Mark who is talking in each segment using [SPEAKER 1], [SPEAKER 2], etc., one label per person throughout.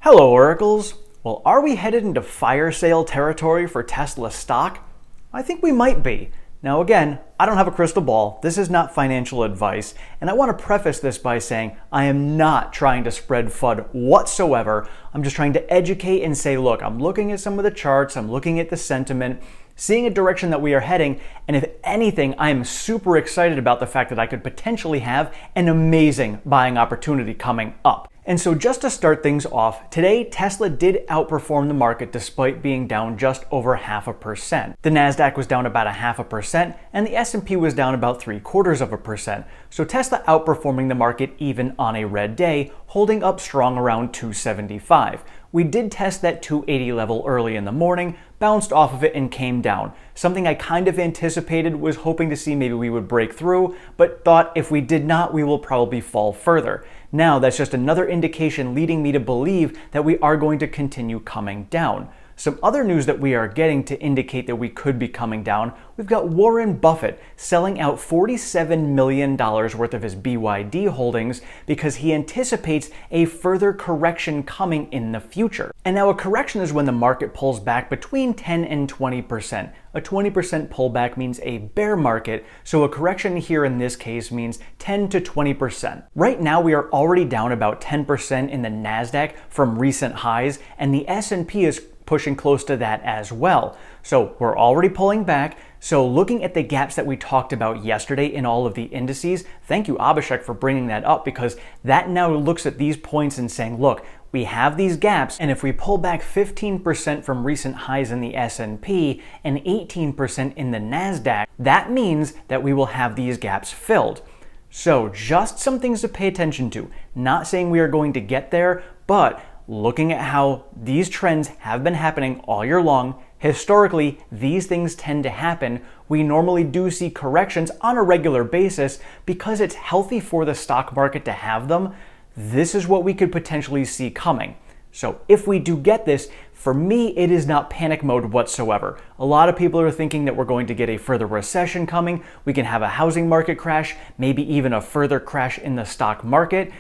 [SPEAKER 1] Hello, Oracles. Well, are we headed into fire sale territory for Tesla stock? I think we might be. Now again, I don't have a crystal ball. This is not financial advice. And I want to preface this by saying I am not trying to spread FUD whatsoever. I'm just trying to educate and say, look, I'm looking at some of the charts, I'm looking at the sentiment, seeing a direction that we are heading, and if anything, I am super excited about the fact that I could potentially have an amazing buying opportunity coming up. And so just to start things off, today Tesla did outperform the market despite being down just over 0.5%. The Nasdaq was down about 0.5%, and the S&P was down about 0.75%. So Tesla outperforming the market even on a red day, holding up strong around 275. We did test that 280 level early in the morning, bounced off of it and came down. Something I kind of anticipated, was hoping to see maybe we would break through, but thought if we did not, we will probably fall further. Now that's just another indication leading me to believe that we are going to continue coming down. Some other news that we are getting to indicate that we could be coming down, we've got Warren Buffett selling out $47 million worth of his BYD holdings because he anticipates a further correction coming in the future. And now a correction is when the market pulls back between 10 and 20%. A 20% pullback means a bear market, so a correction here in this case means 10 to 20%. Right now we are already down about 10% in the Nasdaq from recent highs, and the S&P is pushing close to that as well. So we're already pulling back. So looking at the gaps that we talked about yesterday in all of the indices, thank you Abhishek for bringing that up, because that now looks at these points and saying, look, we have these gaps, and if we pull back 15% from recent highs in the S&P and 18% in the Nasdaq, that means that we will have these gaps filled. So just some things to pay attention to. Not saying we are going to get there, but looking at how these trends have been happening all year long, historically, these things tend to happen. We normally do see corrections on a regular basis because it's healthy for the stock market to have them. This is what we could potentially see coming. So if we do get this, for me, it is not panic mode whatsoever. A lot of people are thinking that we're going to get a further recession coming. We can have a housing market crash, maybe even a further crash in the stock market.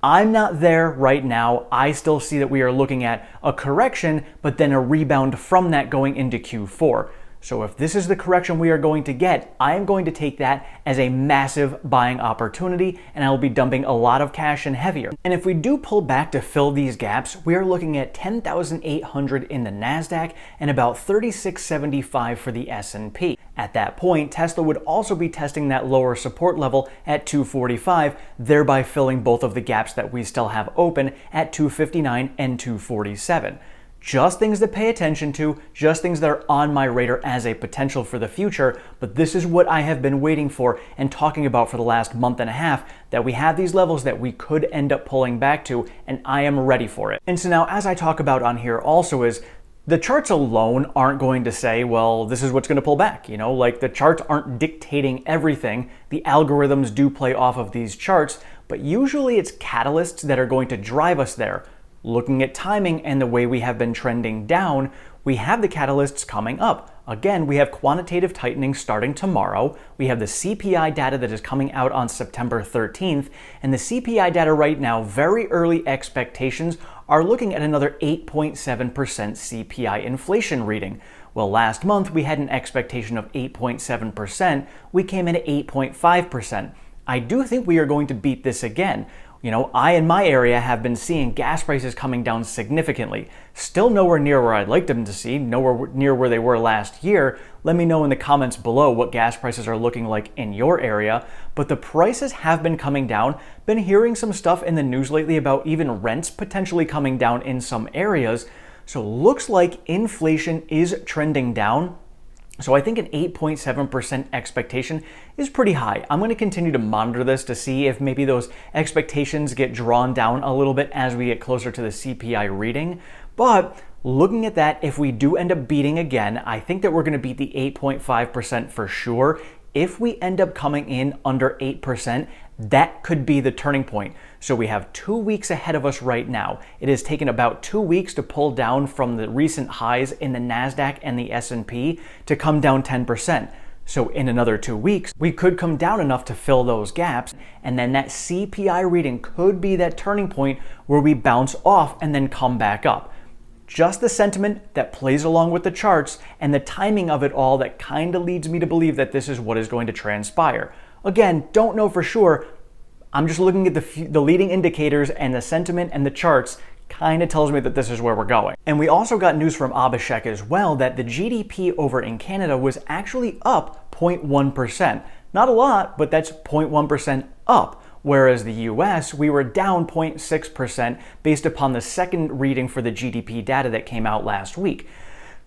[SPEAKER 1] I'm not there right now. I still see that we are looking at a correction, but then a rebound from that going into Q4. So if this is the correction we are going to get, I am going to take that as a massive buying opportunity, and I will be dumping a lot of cash in heavier. And if we do pull back to fill these gaps, we are looking at 10,800 in the Nasdaq and about 3675 for the S&P. At that point, Tesla would also be testing that lower support level at 245, thereby filling both of the gaps that we still have open at 259 and 247. Just things to pay attention to, just things that are on my radar as a potential for the future, but this is what I have been waiting for and talking about for the last month and a half, that we have these levels that we could end up pulling back to, and I am ready for it. And so now, as I talk about on here also, is the charts alone aren't going to say, well, this is what's going to pull back. You know, like the charts aren't dictating everything. The algorithms do play off of these charts, but usually it's catalysts that are going to drive us there. Looking at timing and the way we have been trending down, we have the catalysts coming up. Again, we have quantitative tightening starting tomorrow. We have the CPI data that is coming out on September 13th. And the CPI data right now, very early expectations are looking at another 8.7% CPI inflation reading. Well, last month we had an expectation of 8.7%. We came in at 8.5%. I do think we are going to beat this again. You know, I in my area have been seeing gas prices coming down significantly. Still nowhere near where I'd like them to see, nowhere near where they were last year. Let me know in the comments below what gas prices are looking like in your area. But the prices have been coming down. Been hearing some stuff in the news lately about even rents potentially coming down in some areas. So looks like inflation is trending down. So I think an 8.7% expectation is pretty high. I'm going to continue to monitor this to see if maybe those expectations get drawn down a little bit as we get closer to the CPI reading. But looking at that, if we do end up beating again, I think that we're going to beat the 8.5% for sure. If we end up coming in under 8%, that could be the turning point. So we have 2 weeks ahead of us right now. It has taken about 2 weeks to pull down from the recent highs in the Nasdaq and the S&P to come down 10%. So in another 2 weeks, we could come down enough to fill those gaps, and then that CPI reading could be that turning point where we bounce off and then come back up. Just the sentiment that plays along with the charts and the timing of it all that kind of leads me to believe that this is what is going to transpire. Again, don't know for sure. I'm just looking at the leading indicators, and the sentiment and the charts kind of tells me that this is where we're going. And we also got news from Abhishek as well that the GDP over in Canada was actually up 0.1%. Not a lot, but that's 0.1% up. Whereas the US, we were down 0.6% based upon the second reading for the GDP data that came out last week.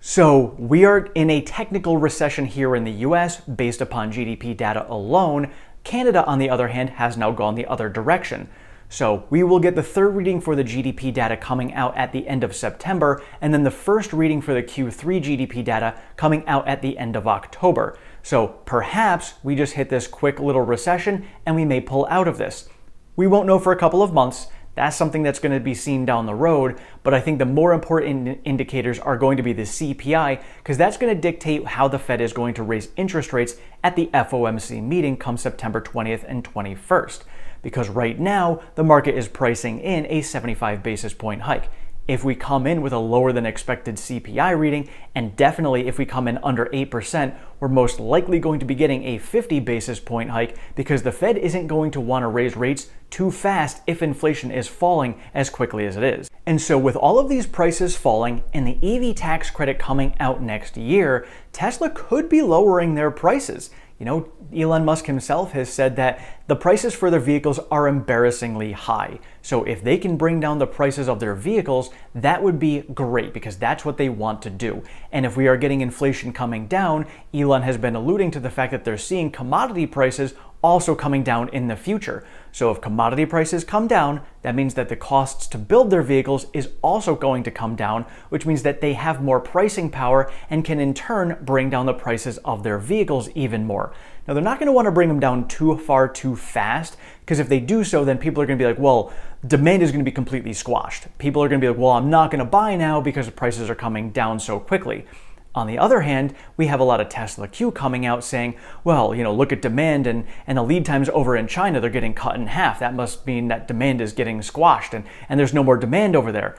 [SPEAKER 1] So we are in a technical recession here in the US based upon GDP data alone. Canada, on the other hand, has now gone the other direction. So we will get the third reading for the GDP data coming out at the end of September, and then the first reading for the Q3 GDP data coming out at the end of October. So perhaps we just hit this quick little recession and we may pull out of this. We won't know for a couple of months. That's something that's going to be seen down the road, but I think the more important indicators are going to be the CPI, because that's going to dictate how the Fed is going to raise interest rates at the FOMC meeting come September 20th and 21st. Because right now, the market is pricing in a 75 basis point hike. If we come in with a lower than expected CPI reading, and definitely if we come in under 8%, we're most likely going to be getting a 50 basis point hike, because the Fed isn't going to want to raise rates too fast if inflation is falling as quickly as it is. And so with all of these prices falling and the EV tax credit coming out next year, Tesla could be lowering their prices. You know, Elon Musk himself has said that the prices for their vehicles are embarrassingly high. So if they can bring down the prices of their vehicles, that would be great, because that's what they want to do. And if we are getting inflation coming down, Elon has been alluding to the fact that they're seeing commodity prices also coming down in the future. So if commodity prices come down, that means that the costs to build their vehicles is also going to come down, which means that they have more pricing power and can in turn bring down the prices of their vehicles even more. Now, they're not going to want to bring them down too far too fast, because if they do so, then people are going to be like, well, demand is going to be completely squashed. People are going to be like, well, I'm not going to buy now because the prices are coming down so quickly. On the other hand, we have a lot of Tesla Q coming out saying, well, you know, look at demand and the lead times over in China, they're getting cut in half. That must mean that demand is getting squashed and there's no more demand over there.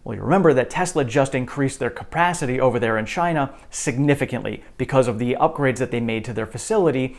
[SPEAKER 1] Well, you remember that Tesla just increased their capacity over there in China significantly because of the upgrades that they made to their facility,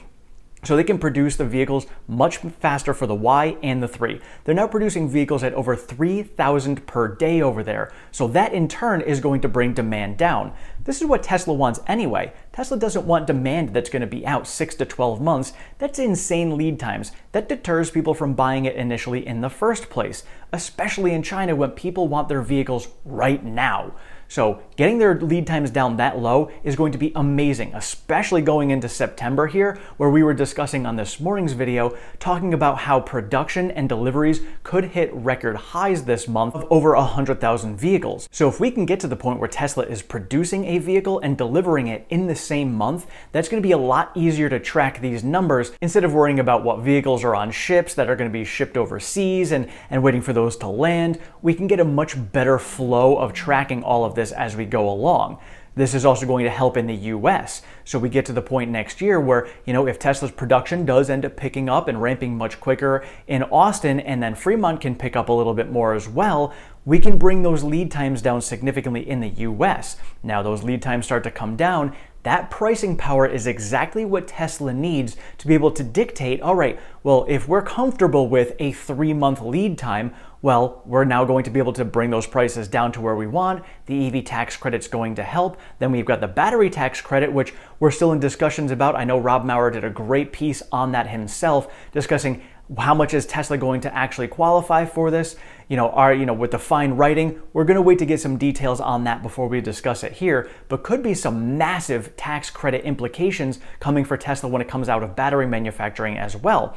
[SPEAKER 1] so they can produce the vehicles much faster for the Y and the 3. They're now producing vehicles at over 3,000 per day over there. So that in turn is going to bring demand down. This is what Tesla wants anyway. Tesla doesn't want demand that's going to be out 6 to 12 months. That's insane lead times. That deters people from buying it initially in the first place, especially in China when people want their vehicles right now. So getting their lead times down that low is going to be amazing, especially going into September here, where we were discussing on this morning's video, talking about how production and deliveries could hit record highs this month of over 100,000 vehicles. So if we can get to the point where Tesla is producing a vehicle and delivering it in the same month, that's going to be a lot easier to track these numbers instead of worrying about what vehicles are on ships that are going to be shipped overseas and waiting for those to land. We can get a much better flow of tracking all of this as we go along. This is also going to help in the US. So we get to the point next year where, you know, if Tesla's production does end up picking up and ramping much quicker in Austin, and then Fremont can pick up a little bit more as well, we can bring those lead times down significantly in the US. Now those lead times start to come down. That pricing power is exactly what Tesla needs to be able to dictate, all right, well, if we're comfortable with a 3-month lead time, well, we're now going to be able to bring those prices down to where we want. The EV tax credit's going to help. Then we've got the battery tax credit, which we're still in discussions about. I know Rob Maurer did a great piece on that himself, discussing how much is Tesla going to actually qualify for this? With the fine writing, we're going to wait to get some details on that before we discuss it here, but could be some massive tax credit implications coming for Tesla when it comes out of battery manufacturing as well.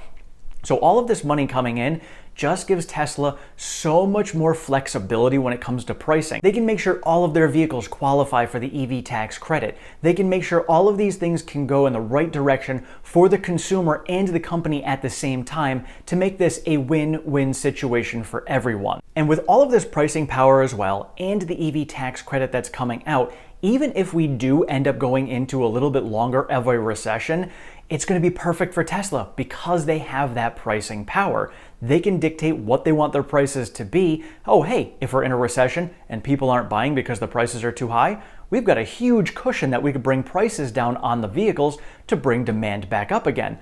[SPEAKER 1] So all of this money coming in just gives Tesla so much more flexibility when it comes to pricing. They can make sure all of their vehicles qualify for the EV tax credit. They can make sure all of these things can go in the right direction for the consumer and the company at the same time to make this a win-win situation for everyone. And with all of this pricing power as well, and the EV tax credit that's coming out, even if we do end up going into a little bit longer of a recession, it's going to be perfect for Tesla because they have that pricing power. They can dictate what they want their prices to be. Oh, hey, if we're in a recession and people aren't buying because the prices are too high, we've got a huge cushion that we could bring prices down on the vehicles to bring demand back up again.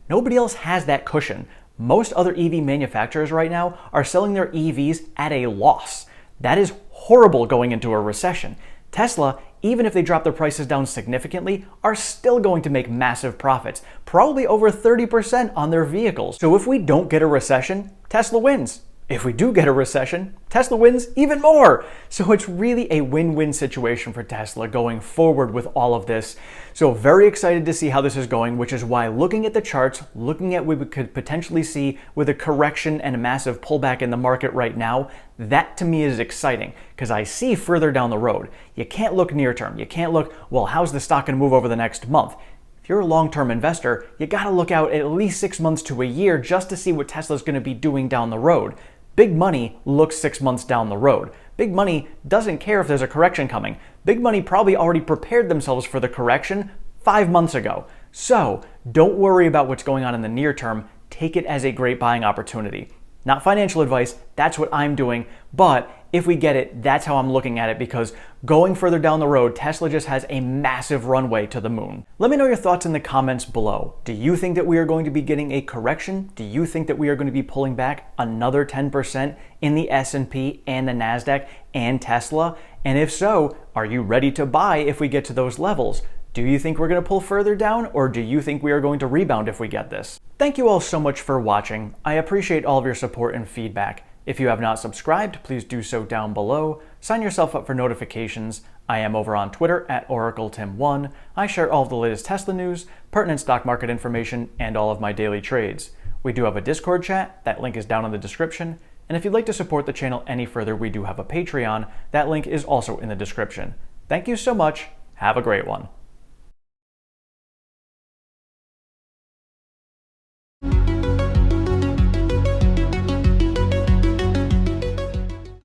[SPEAKER 1] Nobody else has that cushion. Most other EV manufacturers right now are selling their EVs at a loss. That is horrible going into a recession. Tesla, even if they drop their prices down significantly, are still going to make massive profits, probably over 30% on their vehicles. So if we don't get a recession, Tesla wins. If we do get a recession, Tesla wins even more. So it's really a win-win situation for Tesla going forward with all of this. So very excited to see how this is going, which is why looking at the charts, looking at what we could potentially see with a correction and a massive pullback in the market right now, that to me is exciting because I see further down the road. You can't look near term. You can't look, well, how's the stock going to move over the next month? If you're a long-term investor, you got to look out at least 6 months to a year just to see what Tesla's going to be doing down the road. Big money looks 6 months down the road. Big money doesn't care if there's a correction coming. Big money probably already prepared themselves for the correction 5 months ago. So don't worry about what's going on in the near term. Take it as a great buying opportunity. Not financial advice, that's what I'm doing, but if we get it, that's how I'm looking at it because going further down the road, Tesla just has a massive runway to the moon. Let me know your thoughts in the comments below. Do you think that we are going to be getting a correction? Do you think that we are going to be pulling back another 10% in the S&P and the Nasdaq and Tesla? And if so, are you ready to buy if we get to those levels? Do you think we're going to pull further down, or do you think we are going to rebound if we get this? Thank you all so much for watching. I appreciate all of your support and feedback. If you have not subscribed, please do so down below. Sign yourself up for notifications. I am over on Twitter at OracleTim1. I share all of the latest Tesla news, pertinent stock market information, and all of my daily trades. We do have a Discord chat. That link is down in the description. And if you'd like to support the channel any further, we do have a Patreon. That link is also in the description. Thank you so much. Have a great one.